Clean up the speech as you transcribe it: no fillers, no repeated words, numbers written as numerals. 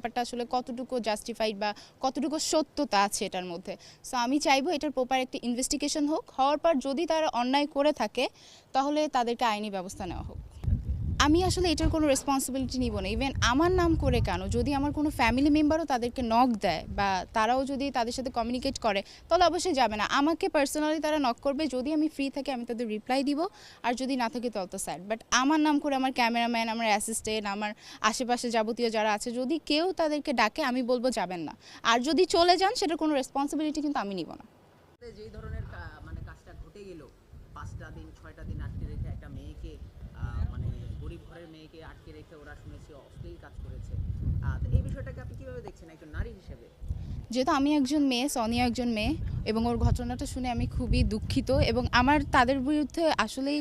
ব্যাপারটা আসলে কতটুকু জাস্টিফাইড বা কতটুকু সত্যতা আছে এটার মধ্যে। সো আমি চাইবো এটার প্রপার একটা ইনভেস্টিগেশন হোক, হওয়ার পর যদি তারা অন্যায় করে থাকে তাহলে তাদেরকে আইনি ব্যবস্থা নেওয়া হোক। আমি আসলে এটার কোনো রেসপন্সিবিলিটি নিব না। ইভেন আমার নাম করে কেন, যদি আমার কোনো ফ্যামিলি মেম্বারও তাদেরকে নক দেয় বা তারাও যদি তাদের সাথে কমিউনিকেট করে তাহলে অবশ্যই যাবে না। আমাকে পার্সোনালি তারা নক করবে, যদি আমি ফ্রি থাকি আমি তাদের রিপ্লাই দিব, আর যদি না থাকি তত স্যাড। বাট আমার নাম করে আমার ক্যামেরাম্যান, আমার অ্যাসিস্ট্যান্ট, আমার আশেপাশে যাবতীয় যারা আছে, যদি কেউ তাদেরকে ডাকে আমি বলবো যাবেন না। আর যদি চলে যান সেটার কোনো রেসপন্সিবিলিটি কিন্তু আমি নিব না। যেই ধরনের মানে কাজটা ঘটে গেল, 5টা দিন 6টা দিন আটকে রেখে একটা মেয়েকে, মানে গরিব ঘরের মেয়েকে আটকে রেখে ওরা শুনেছি অশ্লীল কাজ করেছে। তো এই বিষয়টাকে আপনি কিভাবে দেখছেন একজন নারী হিসেবে? যেহেতু আমি একজন মেয়ে, সোনিয়া একজন মেয়ে, এবং ওর ঘটনাটা শুনে আমি খুবই দুঃখিত, এবং আমার তাদের বিরুদ্ধে আসলেই